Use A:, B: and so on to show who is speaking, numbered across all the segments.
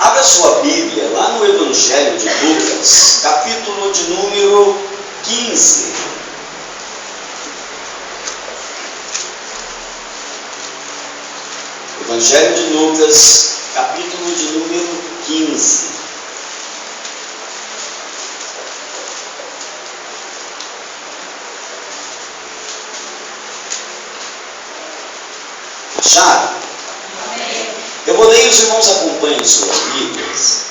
A: Abra sua Bíblia lá no Evangelho de Lucas, capítulo de número 15. Evangelho de Lucas, capítulo de número 15. Acharam? Eu vou ler e os irmãos acompanhem suas Bíblias.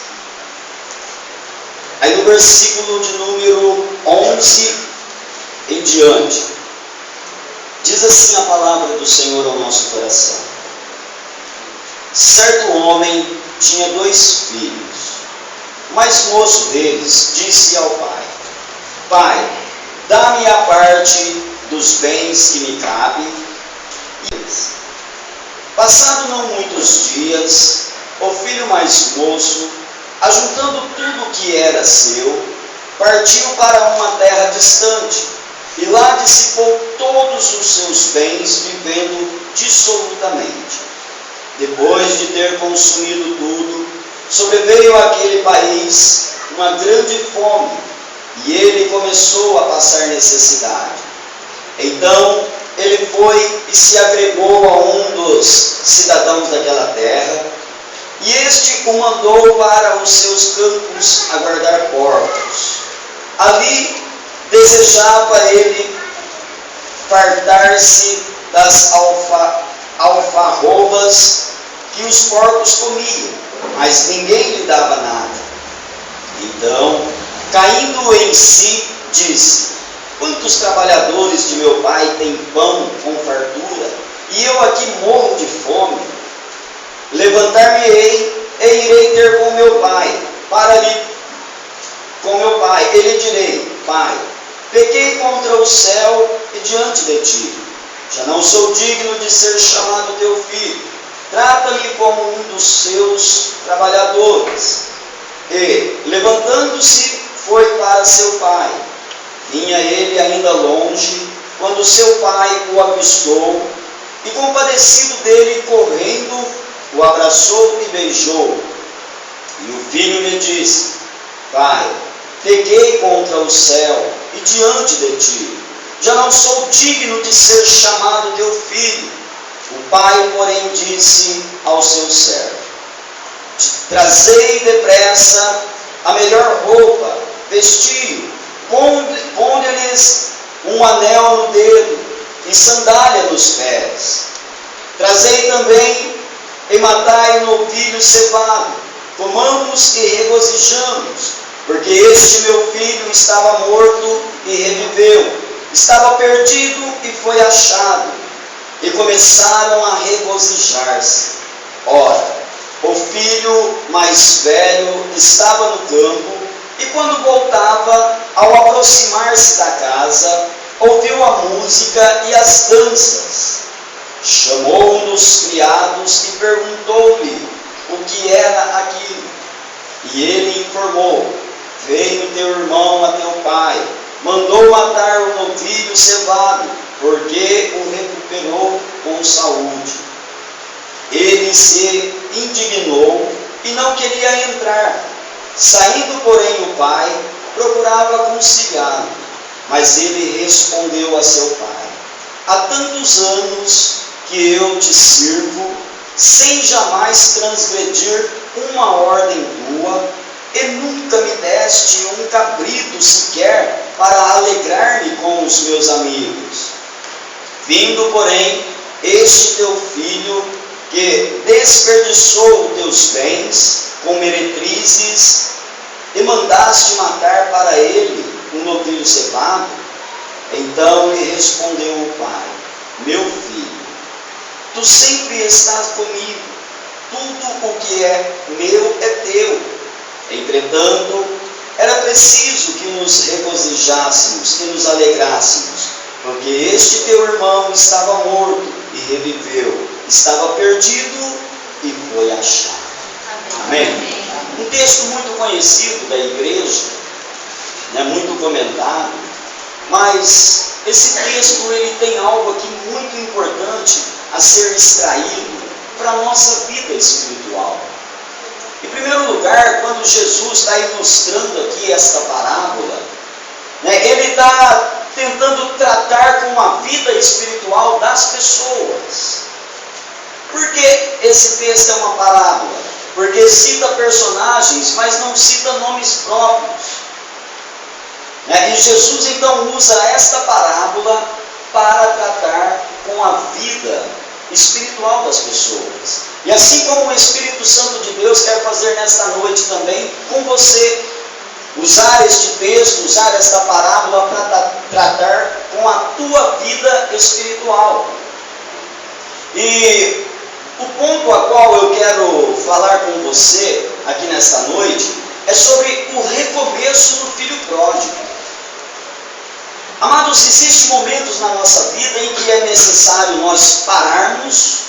A: Aí no versículo de número 11 em diante, diz assim a palavra do Senhor ao nosso coração. Certo homem tinha 2 filhos. O mais moço deles disse ao pai: Pai, dá-me a parte dos bens que me cabe. Passado não muitos dias, o filho mais moço, ajuntando tudo o que era seu, partiu para uma terra distante, e lá dissipou todos os seus bens, vivendo dissolutamente. Depois de ter consumido tudo, sobreveio àquele país uma grande fome, e ele começou a passar necessidade. Então ele foi e se agregou a um dos cidadãos daquela terra, e este o mandou para os seus campos a guardar porcos. Ali desejava ele fartar-se das alfarrobas que os porcos comiam, mas ninguém lhe dava nada. Então, caindo em si, disse: Quantos trabalhadores de meu pai têm pão com fartura, e eu aqui morro de fome? Levantar-me-ei e irei ter com meu pai, e lhe direi: Pai, pequei contra o céu e diante de ti. Já não sou digno de ser chamado teu filho. Trata-me como um dos seus trabalhadores. E, levantando-se, foi para seu pai. Vinha ele ainda longe, quando seu pai o avistou, e compadecido dele, correndo, o abraçou e beijou. E o filho lhe disse: Pai, pequei contra o céu e diante de ti. Já não sou digno de ser chamado teu filho. O pai, porém, disse ao seu servo: Trazei depressa a melhor roupa, vestiu, ponde-lhes um anel no dedo e sandália nos pés. Trazei também e matai um novilho cevado, comamos e regozijamos, porque este meu filho estava morto e reviveu, estava perdido e foi achado. E começaram a regozijar-se. Ora, o filho mais velho estava no campo, e quando voltava, ao aproximar-se da casa, ouviu a música e as danças. Chamou um dos criados e perguntou-lhe o que era aquilo. E ele informou: Veio teu irmão a teu pai, mandou matar o novilho cevado, porque o recuperou com saúde. Ele se indignou e não queria entrar. Saindo, porém, o pai procurava conciliá-lo, mas ele respondeu a seu pai: Há tantos anos que eu te sirvo, sem jamais transgredir uma ordem tua, e nunca me deste um cabrito sequer para alegrar-me com os meus amigos. Vindo, porém, este teu filho, que desperdiçou teus bens com meretrizes, e mandaste matar para ele um novilho cevado, então lhe respondeu o pai: Meu filho, tu sempre estás comigo, tudo o que é meu é teu. Entretanto, era preciso que nos regozijássemos, que nos alegrássemos, porque este teu irmão estava morto e reviveu, estava perdido e foi achado. Amém? Um texto muito conhecido da igreja, muito comentado, mas esse texto ele tem algo aqui muito importante a ser extraído para a nossa vida espiritual. Em primeiro lugar, quando Jesus está ilustrando aqui esta parábola, ele está tentando tratar com a vida espiritual das pessoas. Por que esse texto é uma parábola? Porque cita personagens, mas não cita nomes próprios. E Jesus então usa esta parábola para tratar com a vida espiritual das pessoas. E assim como o Espírito Santo de Deus quer fazer nesta noite também com você, usar este texto, usar esta parábola para tratar com a tua vida espiritual. E o ponto a qual eu quero falar com você aqui nesta noite é sobre o recomeço do filho pródigo. Amados, existem momentos na nossa vida em que é necessário nós pararmos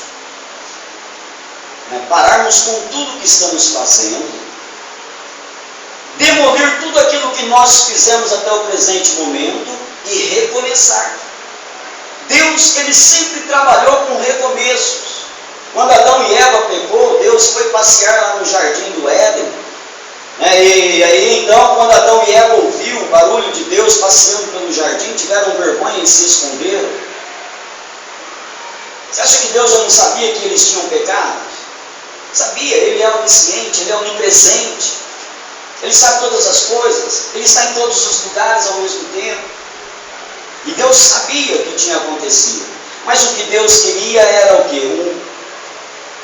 A: com tudo que estamos fazendo, demolir tudo aquilo que nós fizemos até o presente momento e recomeçar. Deus, ele sempre trabalhou com recomeços. Quando Adão e Eva pecou, Deus foi passear lá no jardim do Éden. E aí então, quando Adão e Eva ouviram o barulho de Deus passeando pelo jardim, tiveram vergonha e se esconderam. Você acha que Deus já não sabia que eles tinham pecado? Sabia, Ele é onisciente, Ele é onipresente. Ele sabe todas as coisas, Ele está em todos os lugares ao mesmo tempo. E Deus sabia o que tinha acontecido. Mas o que Deus queria era o quê? Um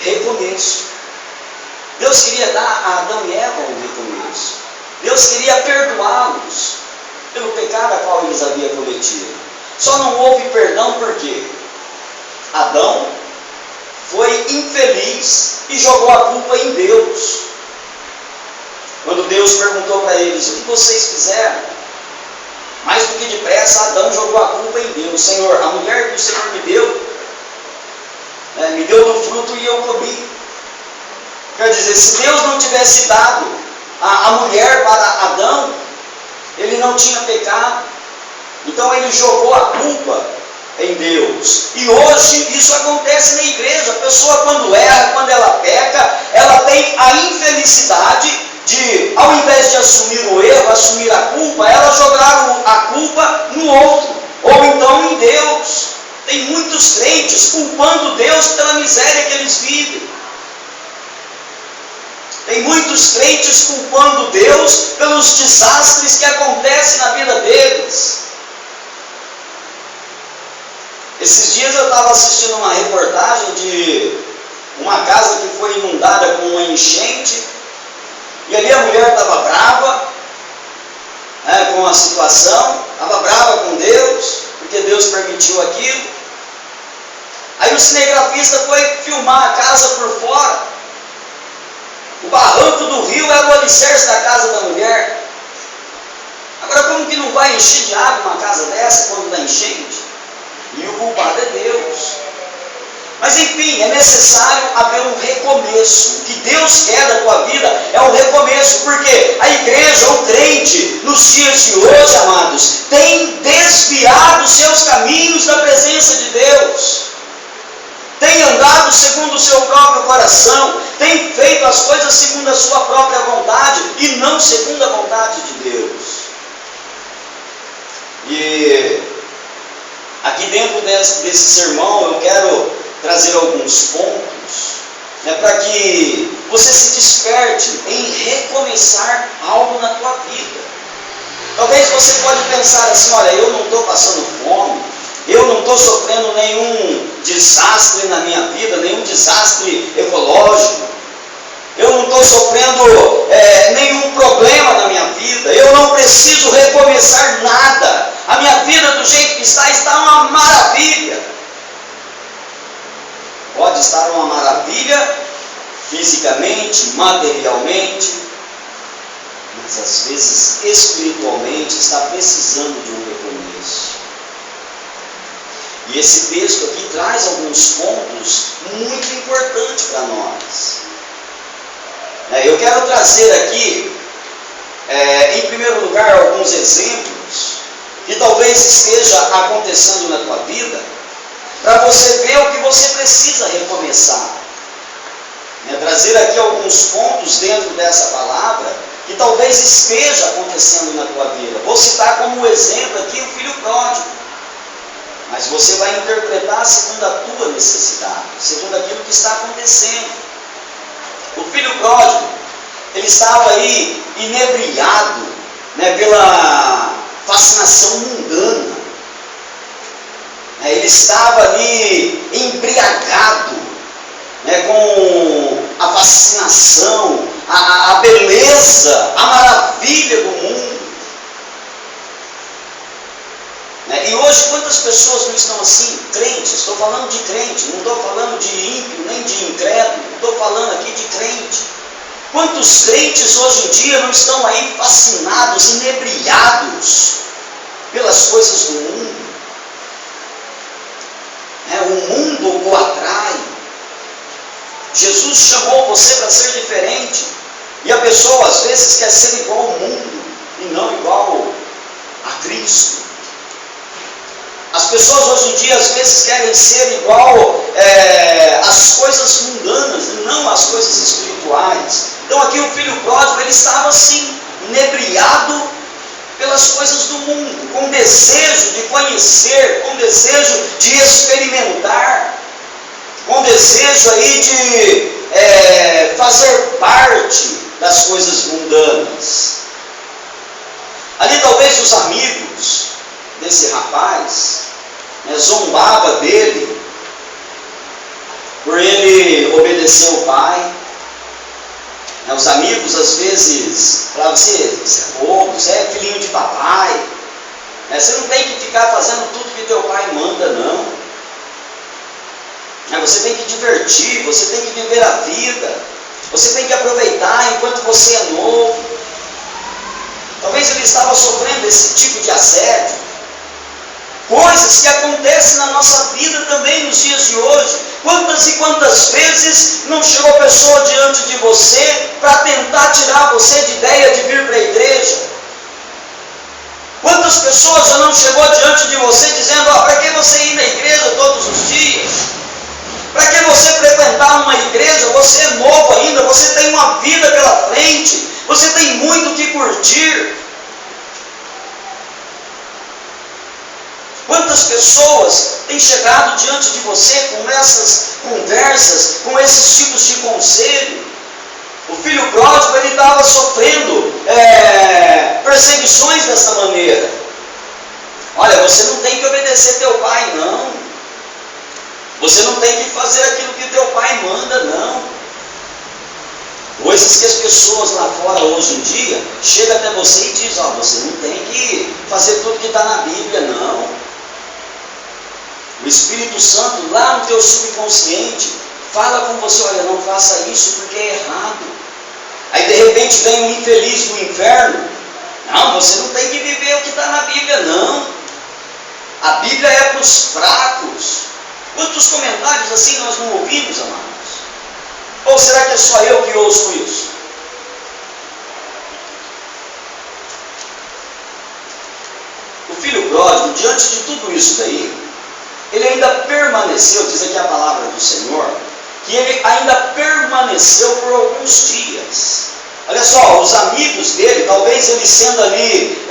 A: recomeço. Deus queria dar a Adão e Eva um recomeço. Deus queria perdoá-los pelo pecado a qual eles haviam cometido. Só não houve perdão por quê? Adão foi infeliz e jogou a culpa em Deus. Quando Deus perguntou para eles: o que vocês fizeram? Mais do que depressa, Adão jogou a culpa em Deus. Senhor, a mulher que o Senhor me deu do fruto e eu comi. Quer dizer, se Deus não tivesse dado a mulher para Adão, ele não tinha pecado. Então ele jogou a culpa em Deus. E hoje isso acontece na igreja. A pessoa, quando erra, quando ela peca, ela tem a infelicidade de, ao invés de assumir o erro, assumir a culpa, ela jogar a culpa no outro, ou então em Deus. Tem muitos crentes culpando Deus pela miséria que eles vivem. Tem muitos crentes culpando Deus pelos desastres que acontecem na vida deles. Esses dias eu estava assistindo uma reportagem de uma casa que foi inundada com uma enchente. E ali a mulher estava brava com a situação, estava brava com Deus, porque Deus permitiu aquilo. Aí o cinegrafista foi filmar a casa por fora. O barranco do rio era o alicerce da casa da mulher. Agora, como que não vai encher de água uma casa dessa quando dá enchente? E o culpado é Deus. Mas enfim, é necessário haver um recomeço. O que Deus quer da tua vida é um recomeço, porque a igreja, o crente, nos dias de hoje, amados, tem desviado seus caminhos da presença de Deus. Tem andado segundo o seu próprio coração, tem feito as coisas segundo a sua própria vontade e não segundo a vontade de Deus. E aqui dentro desse sermão eu quero trazer alguns pontos para que você se desperte em recomeçar algo na tua vida. Talvez você pode pensar assim: olha, eu não estou passando fome, eu não estou sofrendo nenhum desastre na minha vida, nenhum desastre ecológico, eu não estou sofrendo nenhum problema na minha vida, eu não preciso recomeçar nada, a minha vida do jeito que está uma maravilha. Pode estar uma maravilha fisicamente, materialmente, mas às vezes espiritualmente está precisando de um recomeço. E esse texto aqui traz alguns pontos muito importantes para nós. Eu quero trazer aqui, em primeiro lugar, alguns exemplos que talvez esteja acontecendo na tua vida, para você ver o que você precisa recomeçar. Trazer aqui alguns pontos dentro dessa palavra talvez esteja acontecendo na tua vida. Vou citar como exemplo aqui o filho pródigo. Mas você vai interpretar segundo a tua necessidade, segundo aquilo que está acontecendo. O filho pródigo, ele estava aí inebriado, pela fascinação mundana. Ele estava ali embriagado, com a fascinação, a beleza, a maravilha do mundo. E hoje quantas pessoas não estão assim? Crentes, estou falando de crente, não estou falando de ímpio, nem de incrédulo, estou falando aqui de crente. Quantos crentes hoje em dia não estão aí fascinados, inebriados pelas coisas do mundo? O mundo o atrai. Jesus chamou você para ser diferente, e a pessoa às vezes quer ser igual ao mundo e não igual a Cristo. As pessoas hoje em dia às vezes querem ser igual às coisas mundanas e não às coisas espirituais. Então aqui o filho pródigo, ele estava assim, inebriado pelas coisas do mundo, com desejo de conhecer, com desejo de experimentar, com desejo aí de fazer parte das coisas mundanas. Ali talvez os amigos desse rapaz zombava dele por ele obedecer o pai. Os amigos às vezes falavam: você é bobo, você é filhinho de papai, você não tem que ficar fazendo tudo que teu pai manda, não. Você tem que divertir, você tem que viver a vida, você tem que aproveitar enquanto você é novo. Talvez ele estava sofrendo esse tipo de assédio. Coisas que acontecem na nossa vida também nos dias de hoje. Quantas e quantas vezes não chegou pessoa diante de você para tentar tirar você de ideia de vir para a igreja? Quantas pessoas já não chegou diante de você dizendo: para que você ir na igreja todos os dias? Para que você frequentar uma igreja? Você é novo ainda, você tem uma vida pela frente, você tem muito o que curtir. Quantas pessoas têm chegado diante de você com essas conversas, com esses tipos de conselho? O filho pródigo, ele estava sofrendo perseguições dessa maneira. Olha, você não tem que obedecer teu pai, não. Você não tem que fazer aquilo que teu pai manda, não. Coisas que as pessoas lá fora hoje em dia chegam até você e dizem: você não tem que fazer tudo que está na Bíblia, não. O Espírito Santo lá no teu subconsciente fala com você: olha, não faça isso porque é errado. Aí de repente vem um infeliz do inferno: não, você não tem que viver o que está na Bíblia, não. A Bíblia é para os fracos. Quantos comentários assim nós não ouvimos, amados? Ou será que é só eu que ouço isso? O filho pródigo, diante de tudo isso daí, ele ainda permaneceu, diz aqui a palavra do Senhor, que ele ainda permaneceu por alguns dias. Olha só, os amigos dele, talvez ele sendo ali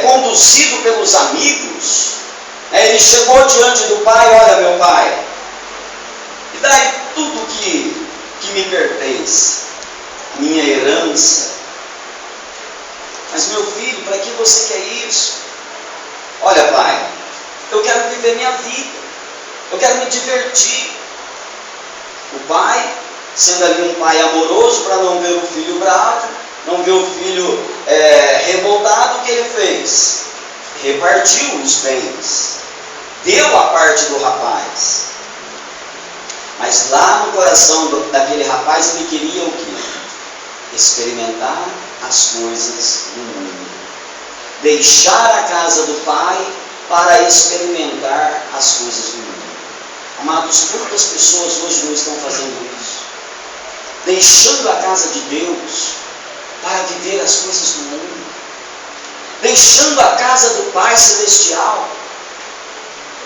A: conduzido pelos amigos, ele chegou diante do pai: olha, meu pai, e daí tudo que me pertence, minha herança. Mas meu filho, para que você quer isso? Olha, pai, eu quero viver minha vida, eu quero me divertir. O pai, sendo ali um pai amoroso, para não ver o filho bravo, não ver o filho revoltado, o que ele fez? Repartiu os bens, deu a parte do rapaz. Mas lá no coração daquele rapaz, ele queria o quê? Experimentar as coisas do mundo, deixar a casa do pai para experimentar as coisas do mundo. Amados, quantas pessoas hoje não estão fazendo isso? Deixando a casa de Deus para viver as coisas do mundo, deixando a casa do Pai Celestial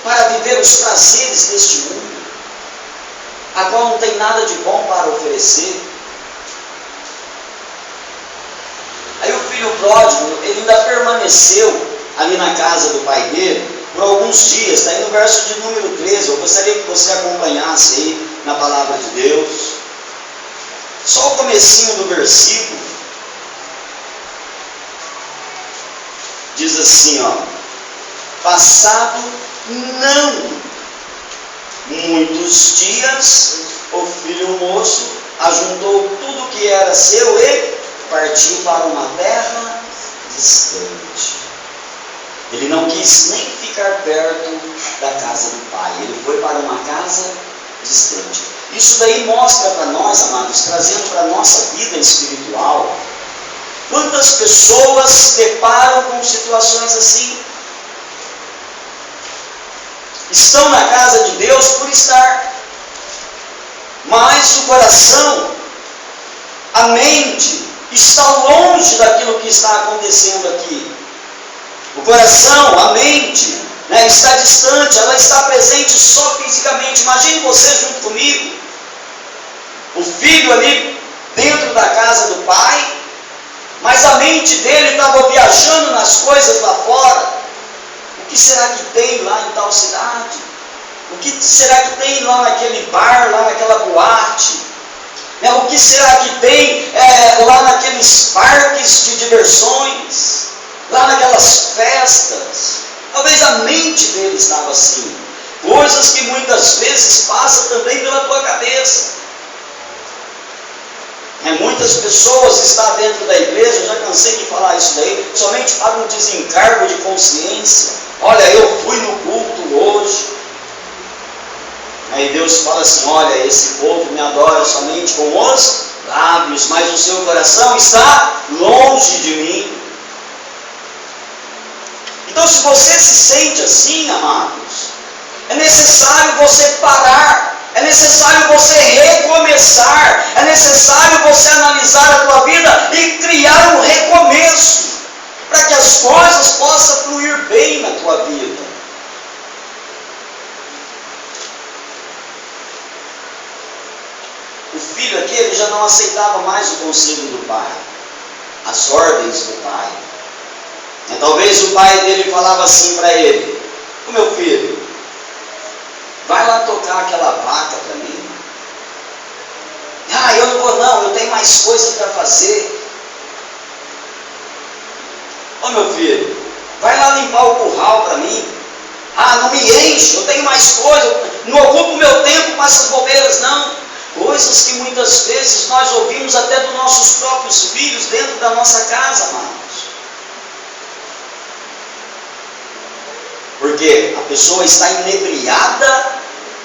A: para viver os prazeres deste mundo, a qual não tem nada de bom para oferecer. filho pródigo, ele ainda permaneceu ali na casa do pai dele por alguns dias. Está aí no verso de número 13. Eu gostaria que você acompanhasse aí na palavra de Deus. Só o comecinho do versículo. Diz assim, ó: passado não muitos dias, o filho moço ajuntou tudo que era seu e partiu para uma terra distante. Ele não quis nem ficar perto da casa do pai. Ele foi para uma casa distante. Isso daí mostra para nós, amados, trazendo para a nossa vida espiritual, quantas pessoas se deparam com situações assim. Estão na casa de Deus por estar, mas o coração, a mente, está longe daquilo que está acontecendo aqui. O coração, a mente, está distante, ela está presente só fisicamente. Imagine você junto comigo, o filho ali dentro da casa do pai, mas a mente dele estava viajando nas coisas lá fora. O que será que tem lá em tal cidade? O que será que tem lá naquele bar, lá naquela boate? O que será que tem lá naqueles parques de diversões? Lá naquelas festas? Talvez a mente dele estava assim. Coisas que muitas vezes passam também pela tua cabeça. Muitas pessoas estão dentro da igreja, eu já cansei de falar isso daí, somente para um desencargo de consciência. Olha, eu fui no culto hoje. Aí Deus fala assim: olha, esse povo me adora somente com os lábios, mas o seu coração está longe de mim. Então, se você se sente assim, amados, é necessário você parar, é necessário você recomeçar, é necessário você analisar a tua vida e criar um recomeço, para que as coisas possam fluir bem na tua vida. O filho aqui, ele já não aceitava mais o conselho do pai, as ordens do pai. Talvez o pai dele falava assim para ele: ô meu filho, vai lá tocar aquela vaca para mim. Eu não vou não, eu tenho mais coisa para fazer. Ô meu filho, vai lá limpar o curral para mim. Não me enche, eu tenho mais coisa, não ocupo o meu tempo com essas bobeiras não. Coisas que muitas vezes nós ouvimos até dos nossos próprios filhos dentro da nossa casa, amados. Porque a pessoa está inebriada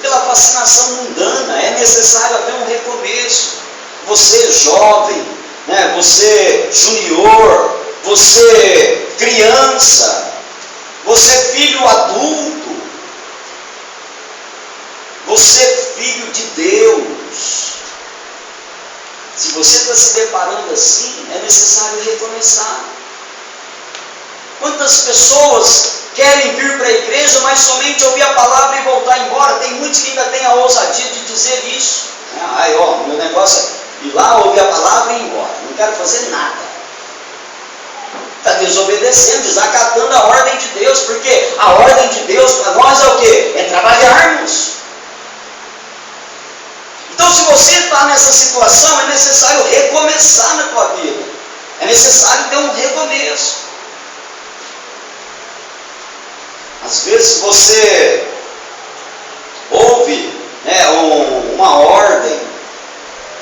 A: pela fascinação mundana. É necessário haver um recomeço. Você jovem, você junior, você criança, você filho adulto, você filho de Deus. Se você está se deparando assim, é necessário recomeçar. Quantas pessoas querem vir para a igreja, mas somente ouvir a palavra e voltar embora? Tem muitos que ainda têm a ousadia de dizer isso. Meu negócio é ir lá, ouvir a palavra e ir embora. Não quero fazer nada. Está desobedecendo, desacatando a ordem de Deus, porque a ordem de Deus para nós é o quê? É trabalharmos. Então, se você está nessa situação, é necessário recomeçar na tua vida. É necessário ter um recomeço. Às vezes você ouve uma ordem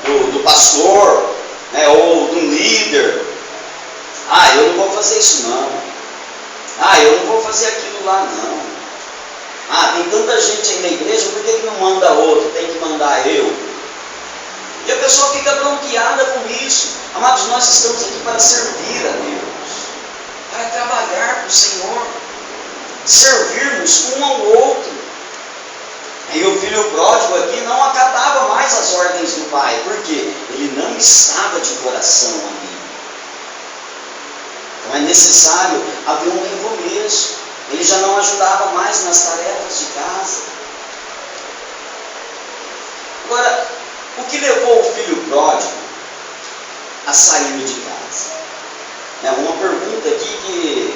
A: do pastor, ou do líder. Eu não vou fazer isso não. Eu não vou fazer aquilo lá não. Tem tanta gente aí na igreja, por que não manda outro? Tem que mandar eu. E a pessoa fica bronqueada com isso. Amados, nós estamos aqui para servir a Deus, para trabalhar para o Senhor, servirmos um ao outro. E o filho pródigo aqui não acatava mais as ordens do pai, porque ele não estava de coração ali. Então é necessário haver um recomeço. Ele já não ajudava mais nas tarefas de casa. Agora, o que levou o filho pródigo a sair de casa? Uma pergunta aqui que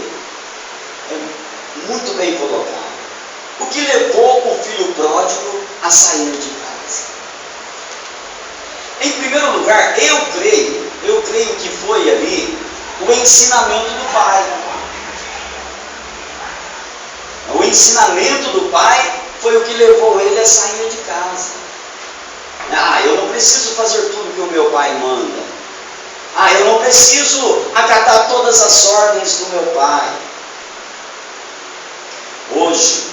A: é muito bem colocada. O que levou o filho pródigo a sair de casa? Em primeiro lugar, eu creio que foi ali o ensinamento do pai. O ensinamento do pai foi o que levou ele a sair de casa. Eu não preciso fazer tudo que o meu pai manda. Eu não preciso acatar todas as ordens do meu pai. Hoje,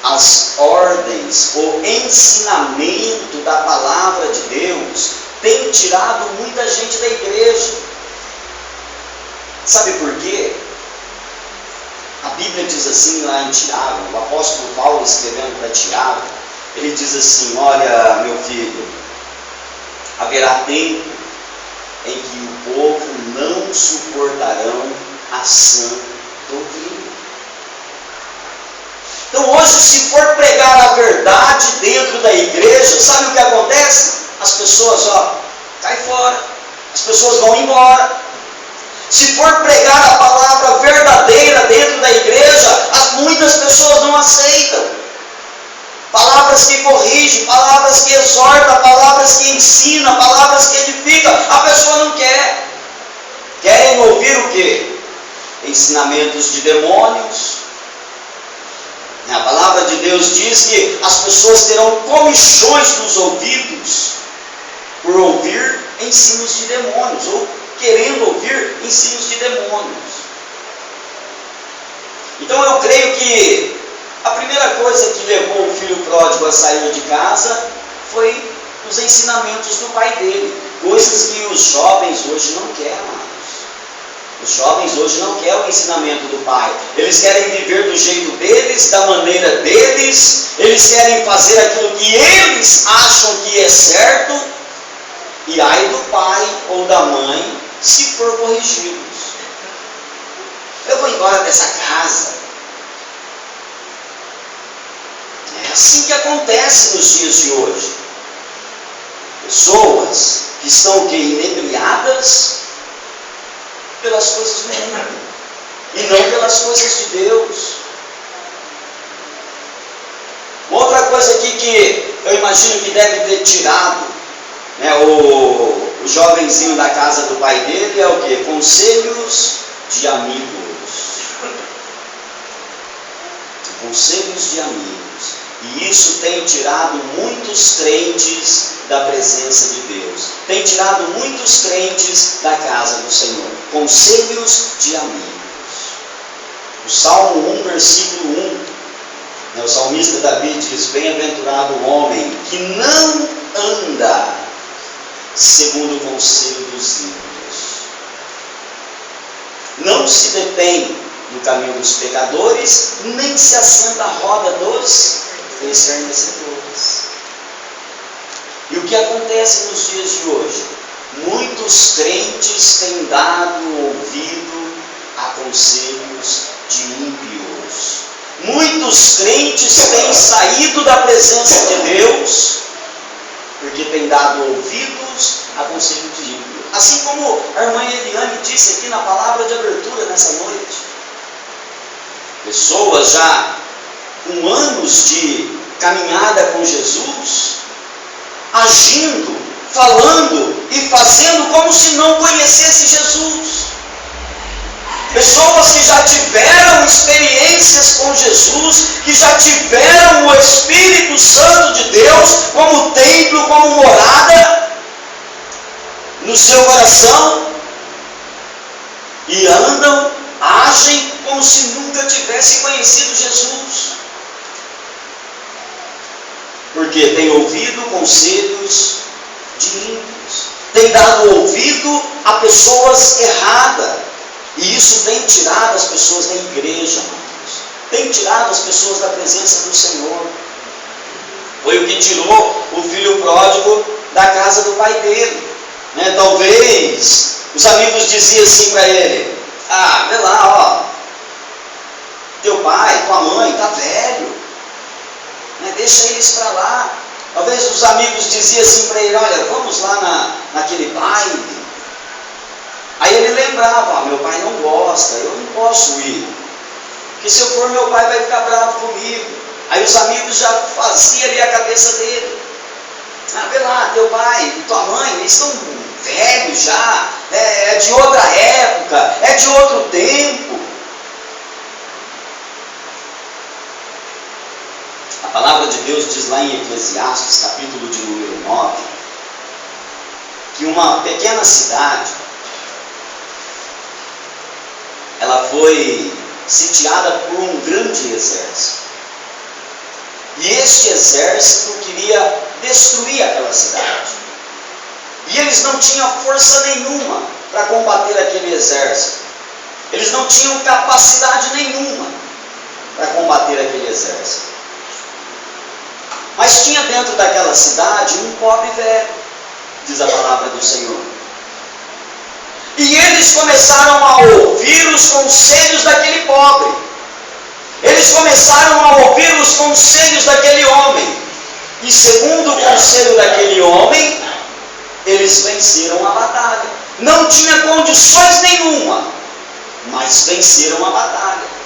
A: as ordens, o ensinamento da palavra de Deus tem tirado muita gente da igreja. Sabe por quê? A Bíblia diz assim lá em Tiago, o apóstolo Paulo escrevendo para Tiago, ele diz assim: olha, meu filho, haverá tempo em que o povo não suportarão a sã doutrina. Então hoje, se for pregar a verdade dentro da igreja, sabe o que acontece? As pessoas, cai fora, as pessoas vão embora. Se for pregar a palavra verdadeira dentro da igreja, muitas pessoas não aceitam. Palavras que corrigem, palavras que exortam, palavras que ensinam, palavras que edificam, a pessoa não quer. Querem ouvir o quê? Ensinamentos de demônios. A palavra de Deus diz que as pessoas terão comichões nos ouvidos por ouvir ensinos de demônios, ou querendo ouvir ensinos de demônios. Então eu creio que a primeira coisa que levou o filho pródigo a sair de casa foi os ensinamentos do pai dele, coisas que os jovens hoje não querem. Os jovens hoje não querem o ensinamento do pai. Eles querem viver do jeito deles, da maneira deles. Eles querem fazer aquilo que eles acham que é certo. E ai do pai ou da mãe se for corrigidos. Eu vou embora dessa casa. É assim que acontece nos dias de hoje. Pessoas que estão inebriadas pelas coisas do mundo e não pelas coisas de Deus. Outra coisa aqui que eu imagino que deve ter tirado o jovenzinho da casa do pai dele é o quê? Conselhos de amigos. Conselhos de amigos. E isso tem tirado muitos crentes da presença de Deus. Tem tirado muitos crentes da casa do Senhor. Conselhos de amigos. O Salmo 1, versículo 1. O salmista Davi diz: bem-aventurado o homem que não anda segundo o conselho dos ímpios. Não se detém no caminho dos pecadores, nem se assenta à roda dos escarnecedores. E o que acontece nos dias de hoje? Muitos crentes têm dado ouvido a conselhos de ímpios. Muitos crentes têm saído da presença de Deus porque têm dado ouvidos a conselhos de ímpios. Assim como a irmã Eliane disse aqui na palavra de abertura nessa noite. Pessoas já com anos de caminhada com Jesus, agindo, falando e fazendo como se não conhecesse Jesus. Pessoas que já tiveram experiências com Jesus, que já tiveram o Espírito Santo de Deus como templo, como morada no seu coração, e andam, agem como se nunca tivessem conhecido Jesus. Porque tem ouvido conselhos de ímpios, tem dado ouvido a pessoas erradas, e isso tem tirado as pessoas da igreja, amados. Tem tirado as pessoas da presença do Senhor. Foi o que tirou o filho pródigo da casa do pai dele. Talvez os amigos diziam assim para ele: vê lá, teu pai, tua mãe está velho, deixa eles para lá. Talvez os amigos diziam assim para ele: olha, vamos lá naquele baile. Aí ele lembrava lembrava, meu pai não gosta, eu não posso ir. Porque se eu for, meu pai vai ficar bravo comigo. Aí os amigos já faziam ali a cabeça dele. Vê lá, teu pai e tua mãe, eles estão velhos já, é de outra época, é de outro tempo. A palavra de Deus diz lá em Eclesiastes, capítulo de número 9, que uma pequena cidade, ela foi sitiada por um grande exército. E este exército queria destruir aquela cidade. E eles não tinham força nenhuma para combater aquele exército. Eles não tinham capacidade nenhuma para combater aquele exército. Mas tinha dentro daquela cidade um pobre velho, diz a palavra do Senhor. E eles começaram a ouvir os conselhos daquele pobre. Eles começaram a ouvir os conselhos daquele homem. E segundo o conselho daquele homem, eles venceram a batalha. Não tinha condições nenhuma, mas venceram a batalha.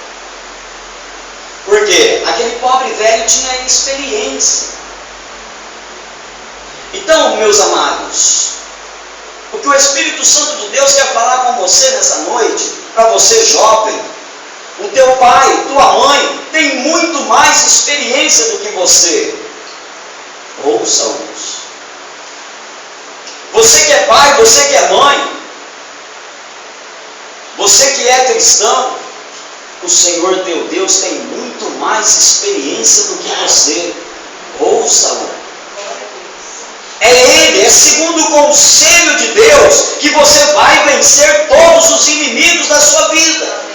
A: Por quê? Aquele pobre velho tinha experiência. Então, meus amados, o que o Espírito Santo de Deus quer falar com você nessa noite, para você jovem, o teu pai, tua mãe, tem muito mais experiência do que você. Ouça-os. Você que é pai, você que é mãe, você que é cristão, o Senhor teu Deus tem muito mais experiência do que você. Ouça-o. É Ele, é segundo o conselho de Deus, que você vai vencer todos os inimigos da sua vida.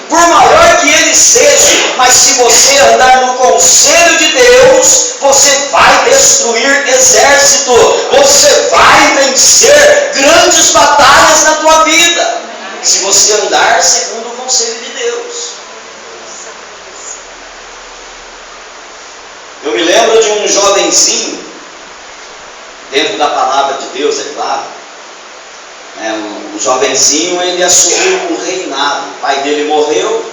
A: Por maior que ele seja, mas se você andar no conselho de Deus, você vai destruir exército, você vai vencer grandes batalhas na tua vida, se você andar segundo o conselho de Deus. Eu me lembro de um jovenzinho, dentro da palavra de Deus, é claro, um jovenzinho, ele assumiu o reinado. O pai dele morreu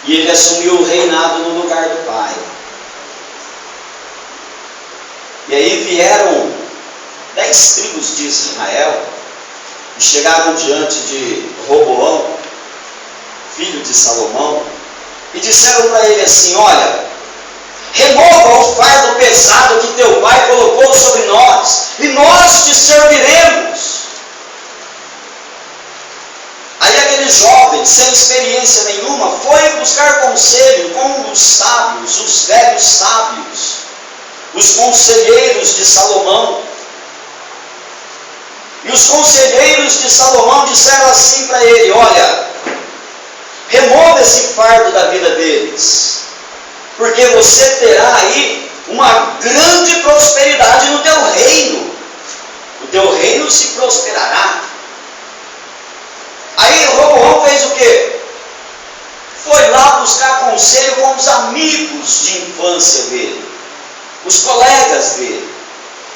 A: e ele assumiu o reinado no lugar do pai. E aí vieram 10 tribos de Israel e chegaram diante de Roboão, filho de Salomão, e disseram para ele assim: olha, remova o fardo pesado que teu pai colocou sobre nós, e nós te serviremos. Aí aquele jovem, sem experiência nenhuma, foi buscar conselho com os sábios, os velhos sábios, os conselheiros de Salomão. E os conselheiros de Salomão disseram assim para ele: olha, remova esse fardo da vida deles, porque você terá aí uma grande prosperidade no teu reino. O teu reino se prosperará. Aí Roboão fez o quê? Foi lá buscar conselho com os amigos de infância dele, os colegas dele.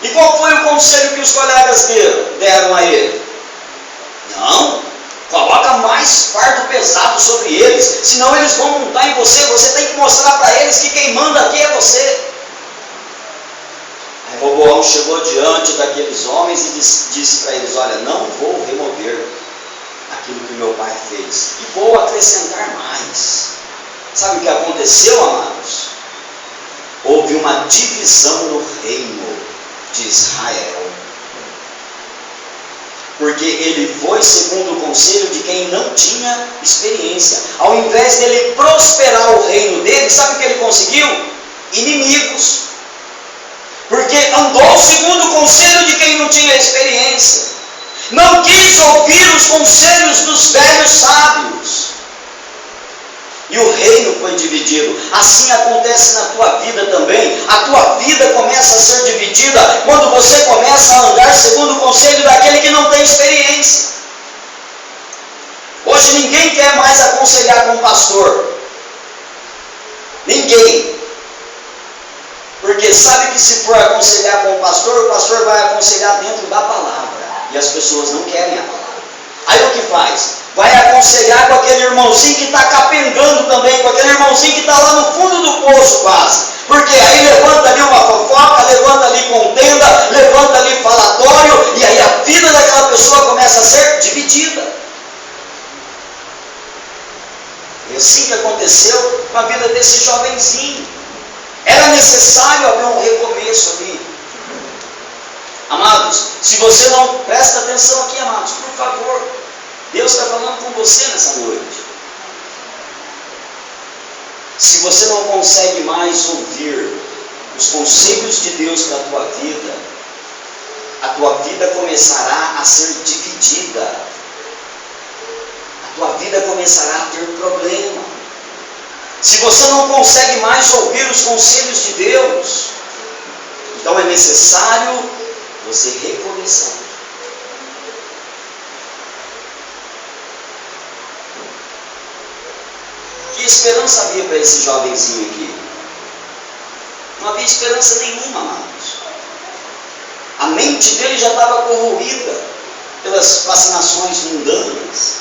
A: E qual foi o conselho que os colegas deram a ele? Não, coloca mais fardo pesado sobre eles, senão eles vão montar em você. Você tem que mostrar para eles que quem manda aqui é você. Aí Roboão chegou diante daqueles homens e disse para eles: olha, não vou remover aquilo que meu pai fez, e vou acrescentar mais. Sabe o que aconteceu, amados? Houve uma divisão no reino de Israel, porque ele foi segundo o conselho de quem não tinha experiência. Ao invés dele prosperar o reino dele, sabe o que ele conseguiu? Inimigos, porque andou segundo o conselho de quem não tinha experiência, não quis ouvir os conselhos dos velhos sábios, e o reino foi dividido. Assim acontece na tua vida também. A tua vida começa a ser dividida quando você começa a andar segundo o conselho daquele que não tem experiência. Hoje ninguém quer mais aconselhar com o pastor, ninguém, porque sabe que se for aconselhar com o pastor vai aconselhar dentro da palavra. E as pessoas não querem a palavra. Aí o que faz? Vai aconselhar com aquele irmãozinho que está capengando também, com aquele irmãozinho que está lá no fundo do poço quase. Porque aí levanta ali uma fofoca, levanta ali contenda, levanta ali falatório, e aí a vida daquela pessoa começa a ser dividida. É assim que aconteceu com a vida desse jovenzinho. Era necessário haver um recomeço ali. Amados, se você não presta atenção aqui, amados, por favor, Deus está falando com você nessa noite. Se você não consegue mais ouvir os conselhos de Deus para a tua vida começará a ser dividida. A tua vida começará a ter problema. Se você não consegue mais ouvir os conselhos de Deus, então é necessário você recomeçar. Que esperança havia para esse jovenzinho aqui? Não havia esperança nenhuma, amados. A mente dele já estava corroída pelas fascinações mundanas.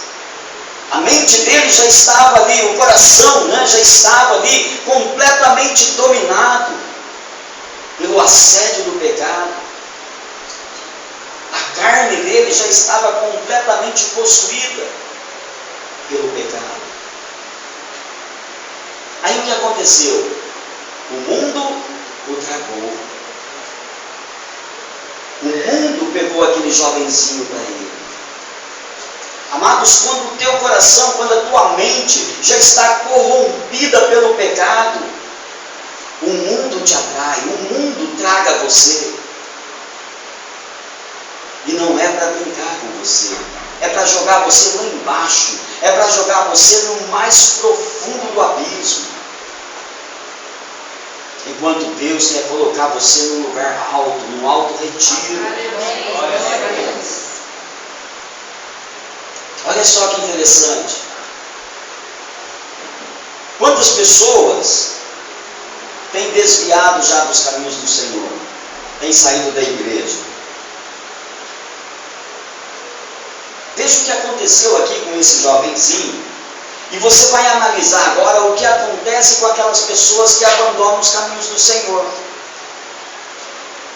A: A mente dele já estava ali, o coração, já estava ali completamente dominado pelo assédio do pecado. A carne dele já estava completamente possuída pelo pecado. Aí o que aconteceu? O mundo o tragou. O mundo pegou aquele jovenzinho para ele. Amados, quando o teu coração, quando a tua mente já está corrompida pelo pecado, o mundo te atrai, o mundo traga você. E não é para brincar com você, é para jogar você lá embaixo, é para jogar você no mais profundo do abismo. Enquanto Deus quer colocar você num lugar alto, num alto retiro. Olha só que interessante. Quantas pessoas têm desviado já dos caminhos do Senhor? Têm saído da igreja? Veja o que aconteceu aqui com esse jovenzinho. E você vai analisar agora o que acontece com aquelas pessoas que abandonam os caminhos do Senhor.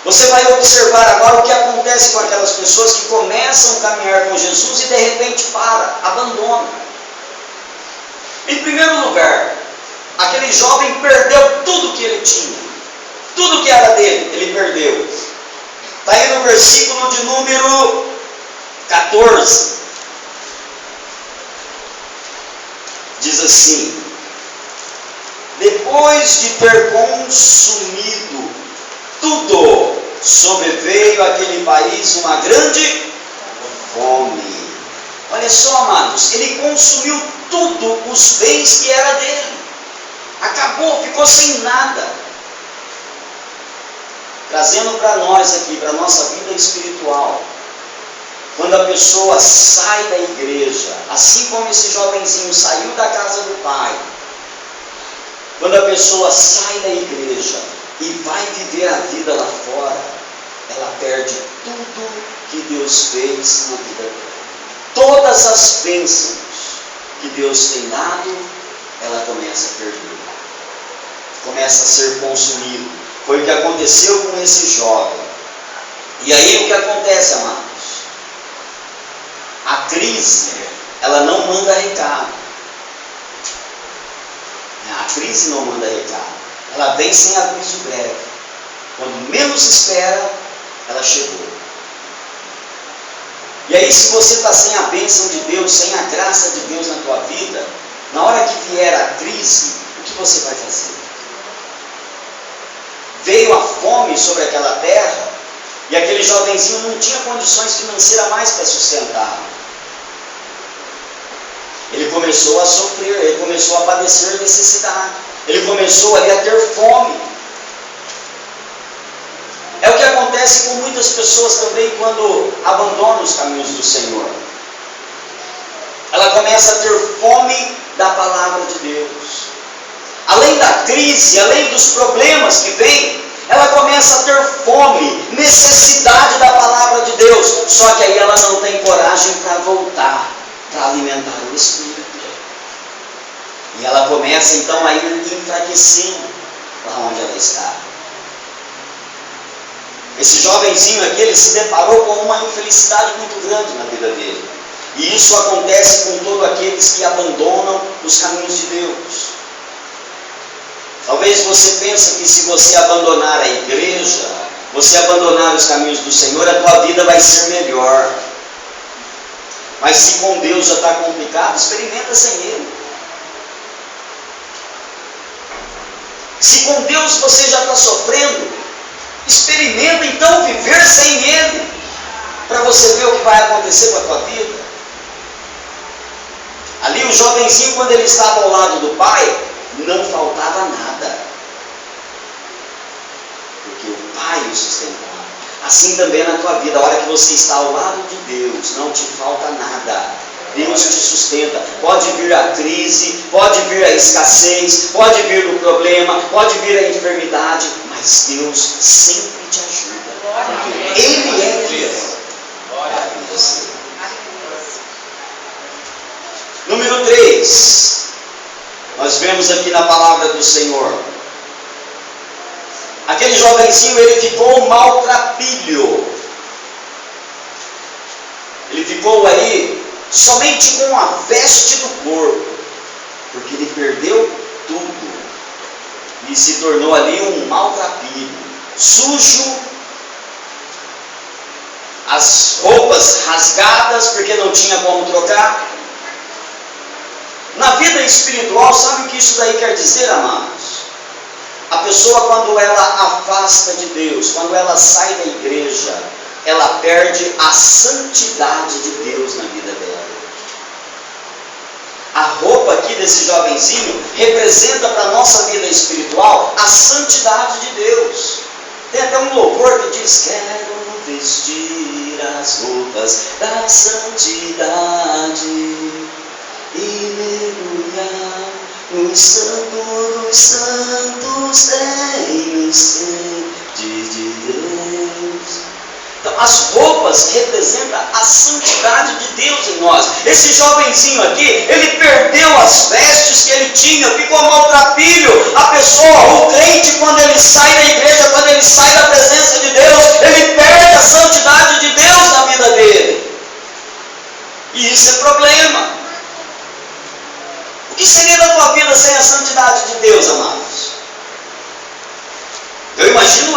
A: Você vai observar agora o que acontece com aquelas pessoas que começam a caminhar com Jesus e de repente abandonam. Em primeiro lugar, aquele jovem perdeu tudo que ele tinha. Tudo que era dele, ele perdeu. Está aí no versículo de número 14. Diz assim: depois de ter consumido tudo, sobreveio àquele país uma grande fome. Olha só, amados, ele consumiu tudo, os bens que era dele. Acabou, ficou sem nada. Trazendo para nós aqui, para a nossa vida espiritual. Quando a pessoa sai da igreja, assim como esse jovenzinho saiu da casa do pai, quando a pessoa sai da igreja e vai viver a vida lá fora, ela perde tudo que Deus fez na vida dela. Todas as bênçãos que Deus tem dado, ela começa a perder, começa a ser consumido. Foi o que aconteceu com esse jovem. E aí o que acontece, amados? A crise, ela não manda recado. A crise não manda recado. Ela vem sem aviso breve. Quando menos espera, ela chegou. E aí, se você está sem a bênção de Deus, sem a graça de Deus na tua vida, na hora que vier a crise, o que você vai fazer? Veio a fome sobre aquela terra, e aquele jovenzinho não tinha condições financeiras mais para sustentar. Ele começou a sofrer, ele começou a padecer necessidade, ele começou ali a ter fome. É o que acontece com muitas pessoas também quando abandonam os caminhos do Senhor. Ela começa a ter fome da palavra de Deus. Além da crise, além dos problemas que vêm, ela começa a ter fome, necessidade da palavra de Deus, só que aí ela não tem coragem para voltar, para alimentar o Espírito. E ela começa então a ir enfraquecendo lá onde ela está. Esse jovenzinho aqui, ele se deparou com uma infelicidade muito grande na vida dele. E isso acontece com todos aqueles que abandonam os caminhos de Deus. Talvez você pense que se você abandonar a igreja, você abandonar os caminhos do Senhor, a tua vida vai ser melhor. Mas se com Deus já está complicado, experimenta sem Ele. Se com Deus você já está sofrendo, experimenta então viver sem Ele, para você ver o que vai acontecer com a tua vida. Ali o jovenzinho, quando ele estava ao lado do pai, não faltava nada, porque o pai o sustentava. Assim também na tua vida, a hora que você está ao lado de Deus, não te falta nada. Deus te sustenta. Pode vir a crise, pode vir a escassez, pode vir o problema, pode vir a enfermidade, mas Deus sempre te ajuda, porque Ele é fiel para você. Número 3, nós vemos aqui na palavra do Senhor, aquele jovenzinho, ele ficou maltrapilho. Ele ficou aí somente com a veste do corpo, porque ele perdeu tudo e se tornou ali um maltrapilho, sujo, as roupas rasgadas porque não tinha como trocar. Na vida espiritual, sabe o que isso daí quer dizer, amados? A pessoa, quando ela afasta de Deus, quando ela sai da igreja, ela perde a santidade de Deus na vida dela. A roupa aqui desse jovenzinho representa para a nossa vida espiritual a santidade de Deus. Tem até um louvor que diz: quero vestir as roupas da santidade e mergulhar no santo dos santos, tenho sede de Deus. Então, as roupas representam a santidade de Deus em nós. Esse jovenzinho aqui, ele perdeu as vestes que ele tinha, ficou maltrapilho. A pessoa, o crente, quando ele sai da igreja, quando ele sai da presença de Deus, ele perde a santidade de Deus na vida dele. E isso é problema. O que seria da tua vida sem a santidade de Deus, amados? Eu imagino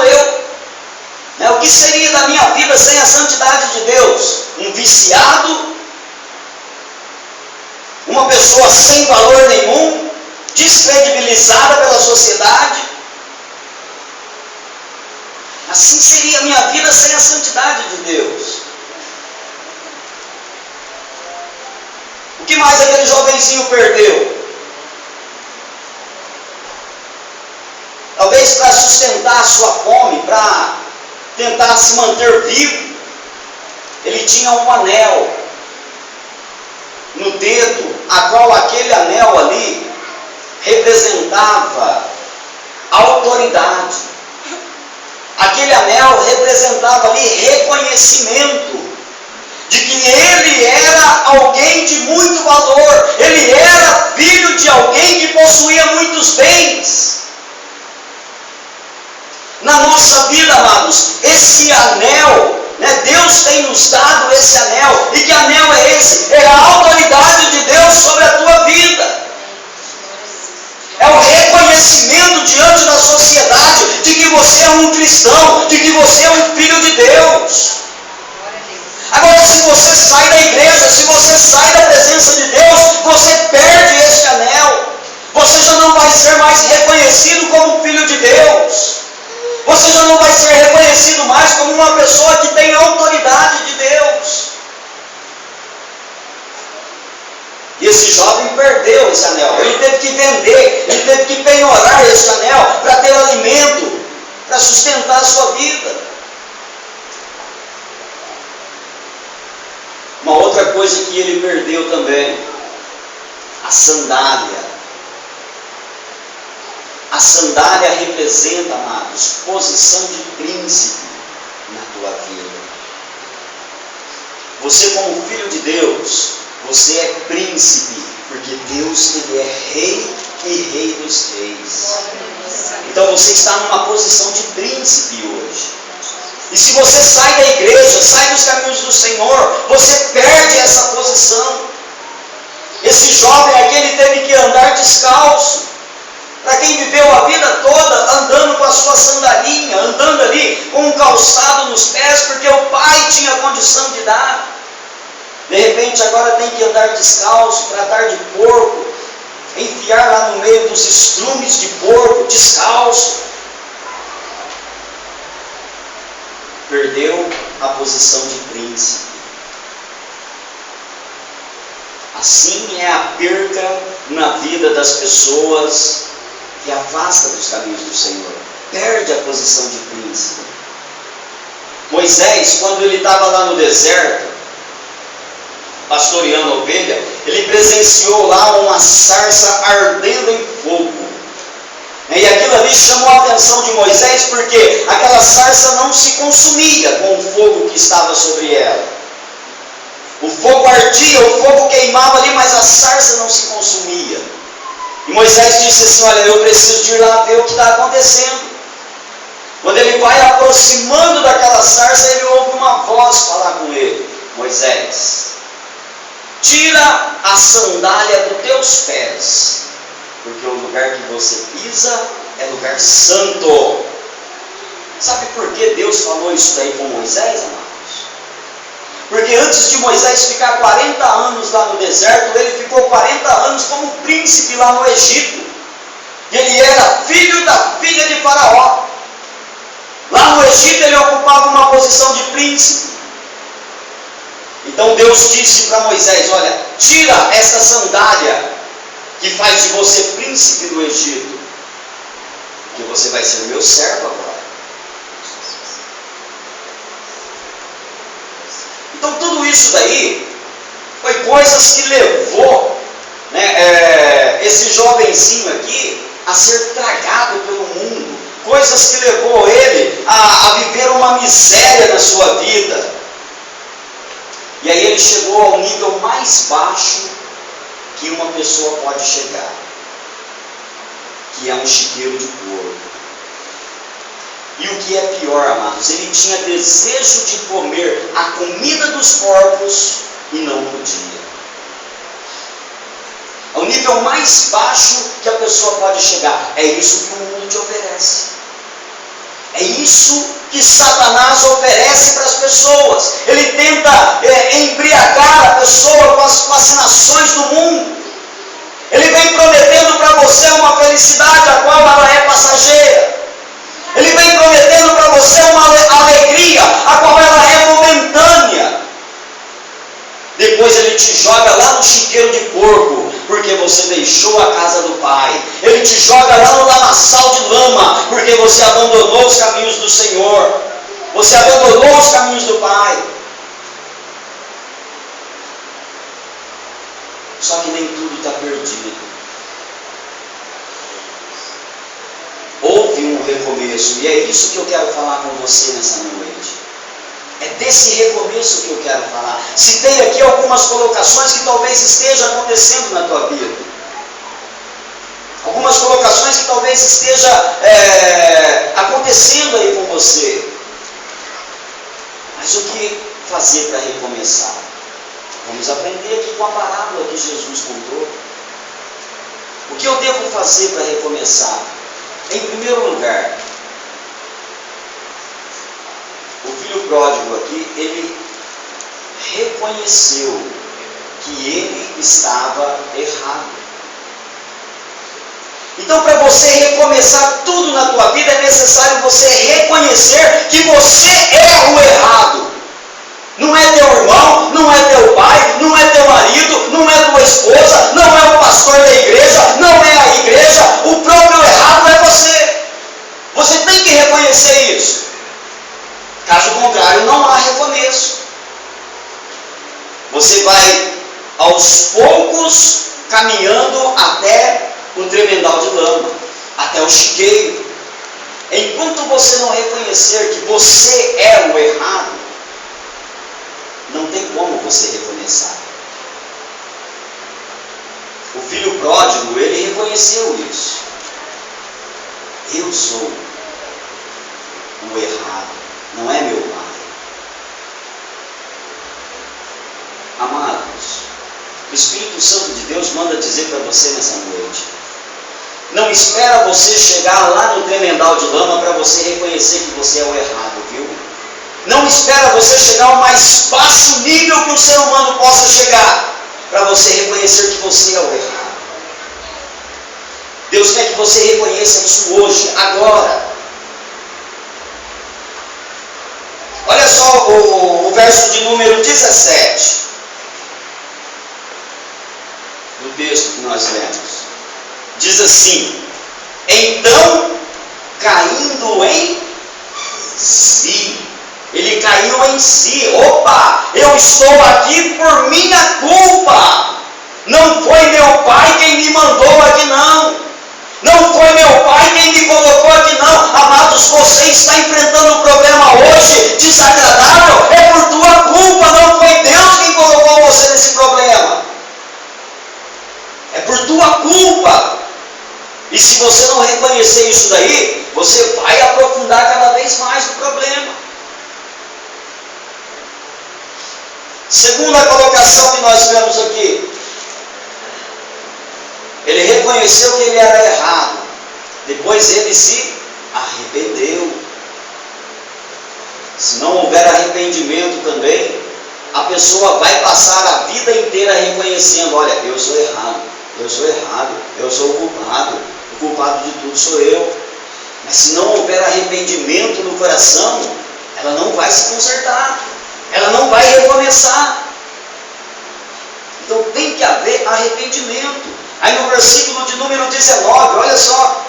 A: o que seria da minha vida sem a santidade de Deus? Um viciado, uma pessoa sem valor nenhum, descredibilizada pela sociedade. Assim seria a minha vida sem a santidade de Deus. O que mais aquele jovenzinho perdeu? Talvez para sustentar a sua fome, para tentar se manter vivo, ele tinha um anel no dedo, a qual aquele anel ali representava autoridade. Aquele anel representava ali reconhecimento de que ele era alguém de muito valor, ele era filho de alguém que possuía muitos bens. Na nossa vida, amados, esse anel, Deus tem nos dado esse anel. E que anel é esse? É a autoridade de Deus sobre a tua vida. É o reconhecimento diante da sociedade de que você é um cristão, de que você é um filho de Deus. Agora, se você sai da igreja, se você sai da presença de Deus, você perde esse anel. Você já não vai ser mais reconhecido como filho de Deus. Você já não vai ser reconhecido mais como uma pessoa que tem autoridade de Deus. E esse jovem perdeu esse anel. Ele teve que vender, ele teve que penhorar esse anel para ter alimento, para sustentar a sua vida. Uma outra coisa que ele perdeu também, a sandália. A sandália representa, amados, posição de príncipe na tua vida. Você, como filho de Deus, você é príncipe, porque Deus, Ele é rei e rei dos reis. Então você está numa posição de príncipe hoje. E se você sai da igreja, sai dos caminhos do Senhor, você perde essa posição. Esse jovem aqui, ele teve que andar descalço. Para quem viveu a vida toda andando com a sua sandalinha, andando ali com um calçado nos pés, porque o pai tinha condição de dar. De repente agora tem que andar descalço, tratar de porco, enfiar lá no meio dos estrumes de porco, descalço. Perdeu a posição de príncipe. Assim é a perda na vida das pessoas que afasta dos caminhos do Senhor. Perde a posição de príncipe. Moisés, quando ele estava lá no deserto, pastoreando a ovelha, ele presenciou lá uma sarça ardendo em fogo. E aquilo ali chamou a atenção de Moisés, porque aquela sarça não se consumia com o fogo que estava sobre ela. O fogo ardia, o fogo queimava ali, mas a sarça não se consumia. E Moisés disse assim: olha, eu preciso de ir lá ver o que está acontecendo. Quando ele vai aproximando daquela sarça, ele ouve uma voz falar com ele: Moisés, tira a sandália dos teus pés, porque o lugar que você pisa é lugar santo. Sabe por que Deus falou isso daí com Moisés, amados? Porque antes de Moisés ficar 40 anos lá no deserto, ele ficou 40 anos como príncipe lá no Egito. E ele era filho da filha de Faraó. Lá no Egito ele ocupava uma posição de príncipe. Então Deus disse para Moisés: olha, tira essa sandália que faz de você príncipe do Egito, porque você vai ser meu servo agora. Então tudo isso daí foi coisas que levou, né, esse jovenzinho aqui a ser tragado pelo mundo. Coisas que levou ele a viver uma miséria na sua vida. E aí ele chegou ao nível mais baixo que uma pessoa pode chegar, que é um chiqueiro de porco. E o que é pior, amados, ele tinha desejo de comer a comida dos porcos e não podia. Ao nível mais baixo que a pessoa pode chegar. É isso que o mundo te oferece. É isso que Satanás oferece para as pessoas. Ele tenta embriagar a pessoa com as fascinações do mundo. Ele vem prometendo para você uma felicidade a qual ela é passageira. Ele vem prometendo para você uma alegria a qual ela é momentânea. Depois ele te joga lá no chiqueiro de porco, porque você deixou a casa do pai. Ele te joga lá no lamaçal de lama, porque você abandonou os caminhos do Senhor. Você abandonou os caminhos do pai. Só que nem tudo está perdido. Houve um recomeço, e é isso que eu quero falar com você nessa noite. É desse recomeço que eu quero falar. Citei aqui algumas colocações que talvez esteja acontecendo na tua vida. Algumas colocações que talvez esteja acontecendo aí com você. Mas o que fazer para recomeçar? Vamos aprender aqui com a parábola que Jesus contou. O que eu devo fazer para recomeçar? Em primeiro lugar, o filho pródigo aqui, ele reconheceu que ele estava errado. Então, para você recomeçar tudo na tua vida, é necessário você reconhecer que você é o errado. Não é teu irmão, não é teu pai, não é teu marido, não é tua esposa, não é o pastor da igreja, não é a igreja. O próprio errado é você. Você tem que reconhecer isso. Caso contrário, não há recomeço. Você vai aos poucos caminhando até o tremendal de lama. até o chiqueiro. Enquanto você não reconhecer que você é o errado, não tem como você recomeçar. O filho pródigo, ele reconheceu isso. Eu sou o errado, não é meu pai. Amados, o Espírito Santo de Deus manda dizer para você nessa noite: não espera você chegar lá no tremendal de lama para você reconhecer que você é o errado, viu? Não espera você chegar ao mais baixo nível que o ser humano possa chegar para você reconhecer que você é o errado. Deus quer que você reconheça isso hoje, agora. Olha só o verso de número 17 do texto que nós lemos. Diz assim: então, caindo em si, ele caiu em si. Opa, eu estou aqui por minha culpa. Não foi meu pai quem me mandou aqui, não. Não foi meu pai quem me colocou aqui, não. Amados, você está enfrentando um problema hoje desagradável, é por tua culpa. Não foi Deus quem colocou você nesse problema. É por tua culpa. E se você não reconhecer isso daí, você vai aprofundar cada vez mais o problema. Segunda colocação que nós vemos aqui: ele reconheceu que ele era errado, depois ele se arrependeu. Se não houver arrependimento também, a pessoa vai passar a vida inteira reconhecendo: olha, eu sou errado, eu sou errado, eu sou o culpado de tudo sou eu. Mas se não houver arrependimento no coração, ela não vai se consertar, ela não vai recomeçar. Então tem que haver arrependimento. Aí no versículo de número 19, olha só: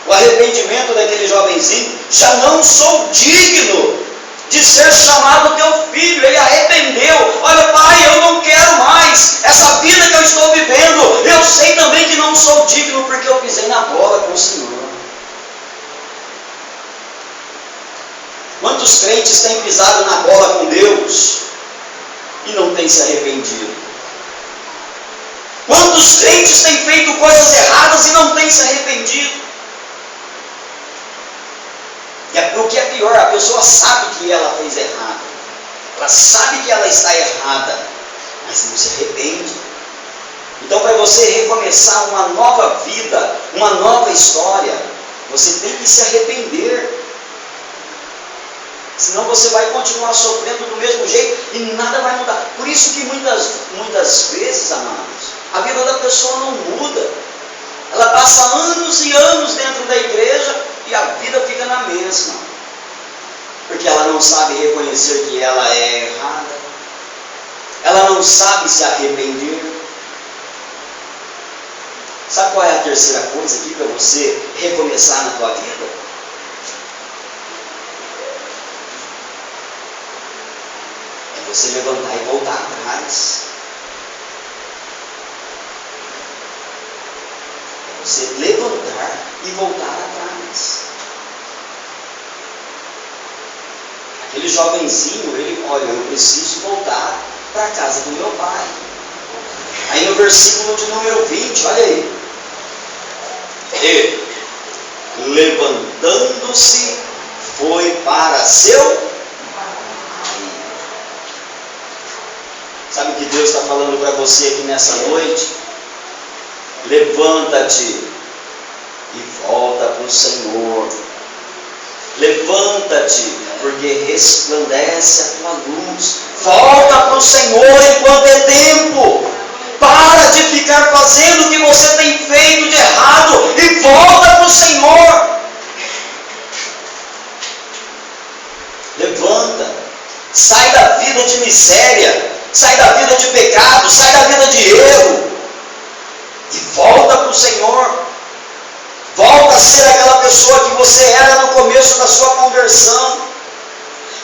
A: o arrependimento daquele jovenzinho: já não sou digno de ser chamado teu filho. Ele arrependeu: olha, pai, eu não quero mais essa vida que eu estou vivendo. Eu sei também que não sou digno porque eu pisei na bola com o Senhor. Quantos crentes têm pisado na bola com Deus e não têm se arrependido? Quantos crentes têm feito coisas erradas e não têm se arrependido? E o que é pior, a pessoa sabe que ela fez errado, ela sabe que ela está errada, mas não se arrepende. Então, para você recomeçar uma nova vida, uma nova história, você tem que se arrepender. Senão você vai continuar sofrendo do mesmo jeito e nada vai mudar. Por isso que muitas vezes, amados, a vida da pessoa não muda. Ela passa anos e anos dentro da igreja e a vida fica na mesma. Porque ela não sabe reconhecer que ela é errada. Ela não sabe se arrepender. Sabe qual é a terceira coisa aqui para você recomeçar na tua vida? Você levantar e voltar atrás. É você levantar e voltar atrás. Aquele jovenzinho, ele: olha, eu preciso voltar para a casa do meu pai. Aí no versículo de número 20, olha aí: e levantando-se foi para seu. Sabe o que Deus está falando para você aqui nessa noite? Levanta-te e volta para o Senhor. Levanta-te, porque resplandece a tua luz. Volta para o Senhor enquanto é tempo. Para de ficar fazendo o que você tem feito de errado e volta para o Senhor. Levanta. Sai da vida de miséria. Sai da vida de pecado, sai da vida de erro e volta para o Senhor. Volta a ser aquela pessoa que você era no começo da sua conversão.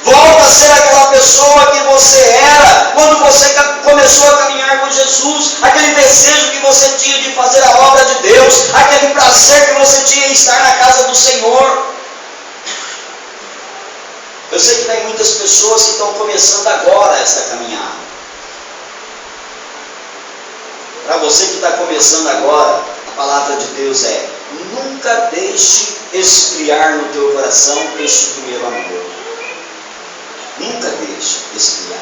A: Volta a ser aquela pessoa que você era quando você começou a caminhar com Jesus, aquele desejo que você tinha de fazer a obra de Deus, aquele prazer que você tinha em estar na casa do Senhor. Eu sei que tem muitas pessoas que estão começando agora esta caminhada. Para você que está começando agora, a palavra de Deus é: nunca deixe esfriar no teu coração este primeiro amor. Nunca deixe esfriar.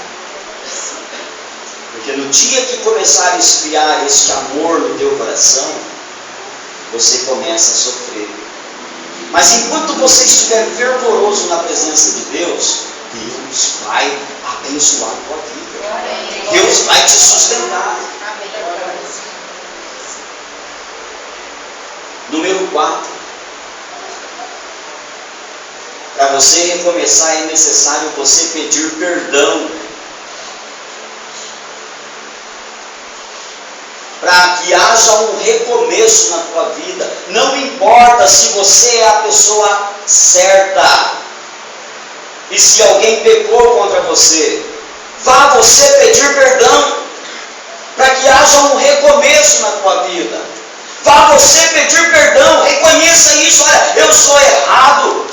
A: Porque no dia que começar a esfriar este amor no teu coração, você começa a sofrer. Mas enquanto você estiver fervoroso na presença de Deus, Deus vai abençoar a tua vida. Deus vai te sustentar. Número 4. Para você recomeçar é necessário você pedir perdão. Para que haja um recomeço na tua vida. Não importa se você é a pessoa certa. E se alguém pecou contra você, vá você pedir perdão. Para que haja um recomeço na tua vida. Vá você pedir perdão. Reconheça isso. Olha, eu sou errado.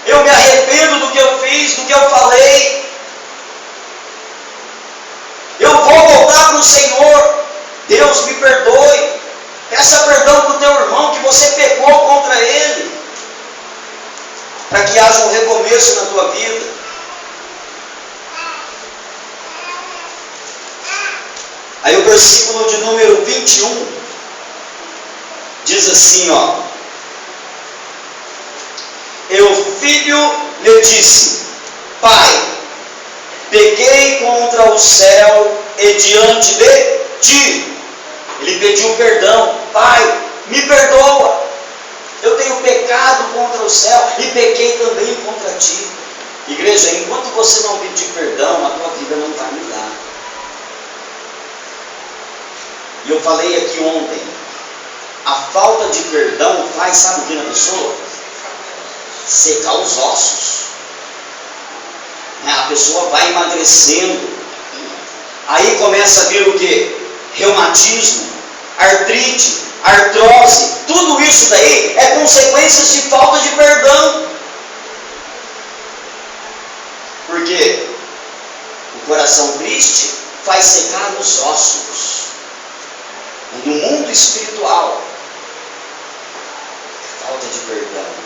A: Eu me arrependo do que eu fiz, do que eu falei. Eu vou voltar para o Senhor. Deus, me perdoe. Peça perdão para o teu irmão que você pecou contra ele. Para que haja um recomeço na tua vida. Aí o versículo de número 21 diz assim, ó: E o filho lhe disse: Pai, pequei contra o céu e diante de ti. Ele pediu perdão. Pai, me perdoa. Eu tenho pecado contra o céu e pequei também contra ti. Igreja, enquanto você não pedir perdão, a tua vida não vai mudar. E eu falei aqui ontem, a falta de perdão faz, sabe o que na pessoa? Secar os ossos. A pessoa vai emagrecendo. Aí começa a vir o quê? Reumatismo, artrite, artrose. Tudo isso daí é consequências de falta de perdão. Por quê? O coração triste faz secar os ossos. No mundo espiritual, falta de perdão.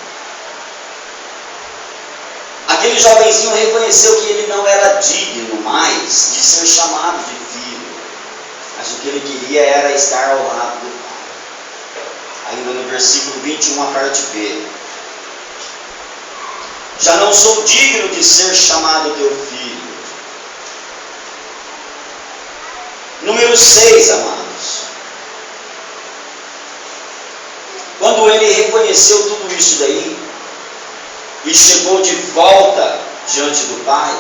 A: Aquele jovenzinho reconheceu que ele não era digno mais de ser chamado de filho, mas o que ele queria era estar ao lado do Pai. Ainda no versículo 21, a parte B: Já não sou digno de ser chamado teu filho. Número 6, amados. Quando ele reconheceu tudo isso daí, e chegou de volta diante do Pai,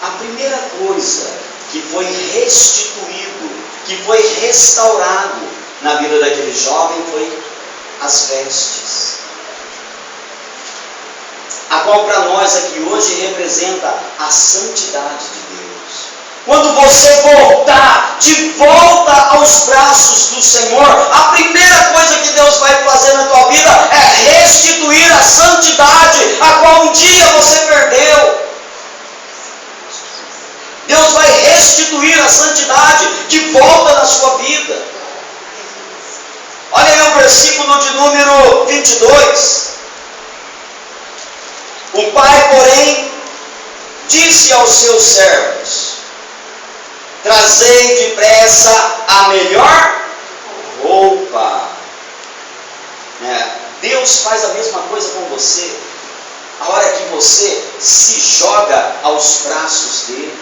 A: a primeira coisa que foi restituído, que foi restaurado na vida daquele jovem foi as vestes. A qual para nós aqui hoje representa a santidade de Deus. Quando você voltar de volta aos braços do Senhor, a primeira coisa que Deus vai fazer na tua vida é restituir a santidade a qual um dia você perdeu. Deus vai restituir a santidade de volta na sua vida. Olha aí o versículo de número 22. O pai, porém, disse aos seus servos: Trazei depressa a melhor roupa. Deus faz a mesma coisa com você. A hora que você se joga aos braços dele,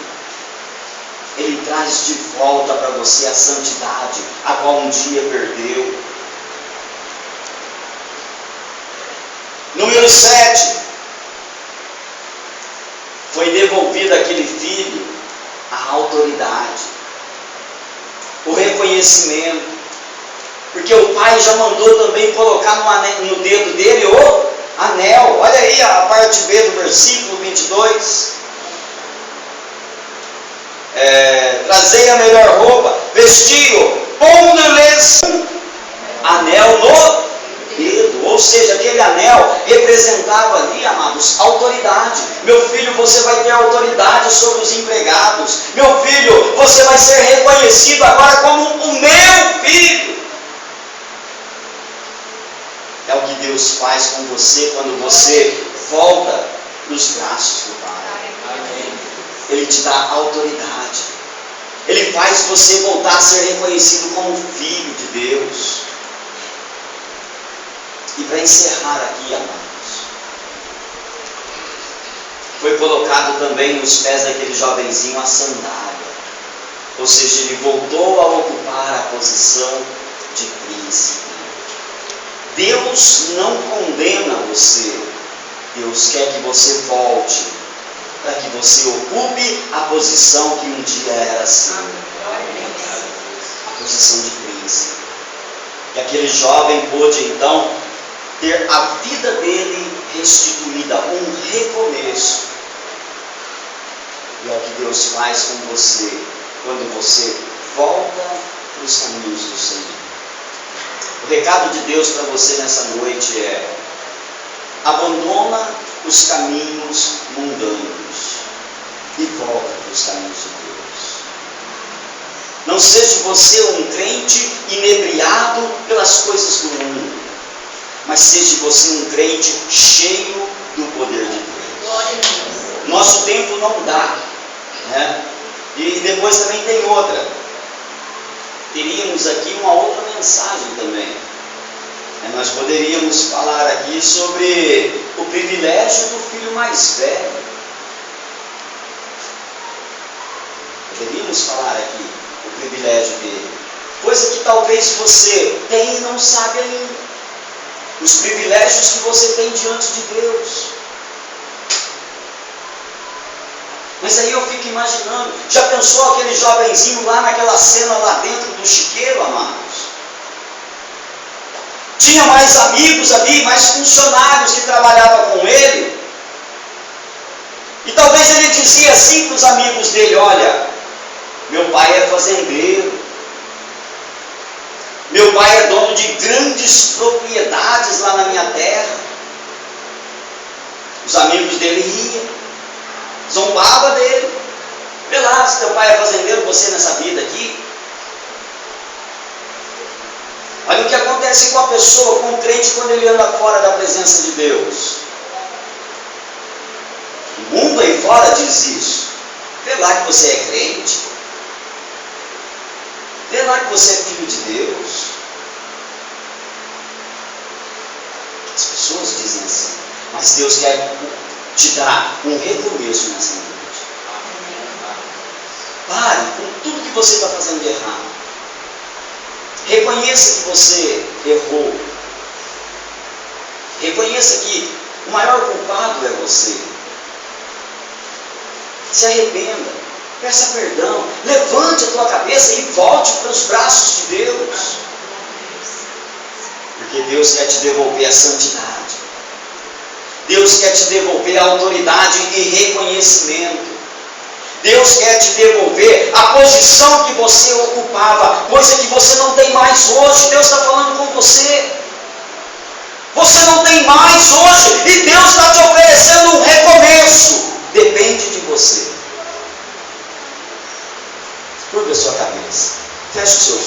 A: ele traz de volta para você a santidade, a qual um dia perdeu. Número 7. Foi devolvido àquele filho a autoridade, o reconhecimento, porque o pai já mandou também colocar no dedo dele o anel. Olha aí a parte B do versículo 22. trazei a melhor roupa, vestiu, pondo-lhes anel no dedo. Ou seja, aquele anel representava ali, amados, autoridade. Meu filho, você vai ter autoridade sobre os empregados. Meu filho, você vai ser reconhecido agora como o meu filho. É o que Deus faz com você quando você volta para os braços do Pai. Ele te dá autoridade. Ele faz você voltar a ser reconhecido como filho de Deus. E para encerrar aqui, amados, foi colocado também nos pés daquele jovenzinho a sandália. Ou seja, ele voltou a ocupar a posição de príncipe. Deus não condena você. Deus quer que você volte, para que você ocupe a posição que um dia era sua. A posição de príncipe. E aquele jovem pôde então ter a vida dele restituída, um recomeço. E é o que Deus faz com você quando você volta para os caminhos do Senhor. O recado de Deus para você nessa noite é: abandona os caminhos mundanos e volta para os caminhos de Deus. Não seja você um crente inebriado pelas coisas do mundo, mas seja você um crente cheio do poder de Deus. Nosso tempo não dá, né? E depois também tem outra. Teríamos aqui uma outra mensagem também. Nós poderíamos falar aqui sobre o privilégio do filho mais velho. Poderíamos falar aqui o privilégio dele. Coisa que talvez você tem e não sabe ainda. Os privilégios que você tem diante de Deus. Mas aí eu fico imaginando, já pensou aquele jovenzinho lá naquela cena lá dentro do chiqueiro, amados? Tinha mais amigos ali, mais funcionários que trabalhavam com ele. E talvez ele dizia assim para os amigos dele: olha, meu pai é fazendeiro. Meu pai é dono de grandes propriedades lá na minha terra. Os amigos dele riam, zombava dele. Vê lá, se teu pai é fazendeiro, você nessa vida aqui. Olha o que acontece com a pessoa, com o crente, quando ele anda fora da presença de Deus. O mundo aí fora diz isso. Vê lá que você é crente. Vê lá que você é filho de Deus. As pessoas dizem assim. Mas Deus quer te dar um recomeço nessa noite. Pare com tudo que você está fazendo de errado. Reconheça que você errou. Reconheça que o maior culpado é você. Se arrependa. Peça perdão. Levante a tua cabeça e volte para os braços de Deus. Porque Deus quer te devolver a santidade. Deus quer te devolver a autoridade e reconhecimento. Deus quer te devolver a posição que você ocupava, coisa que você não tem mais hoje. Deus está falando com você. Você não tem mais hoje e Deus está te oferecendo um recomeço. Depende de você. Curva a sua cabeça. Feche os seus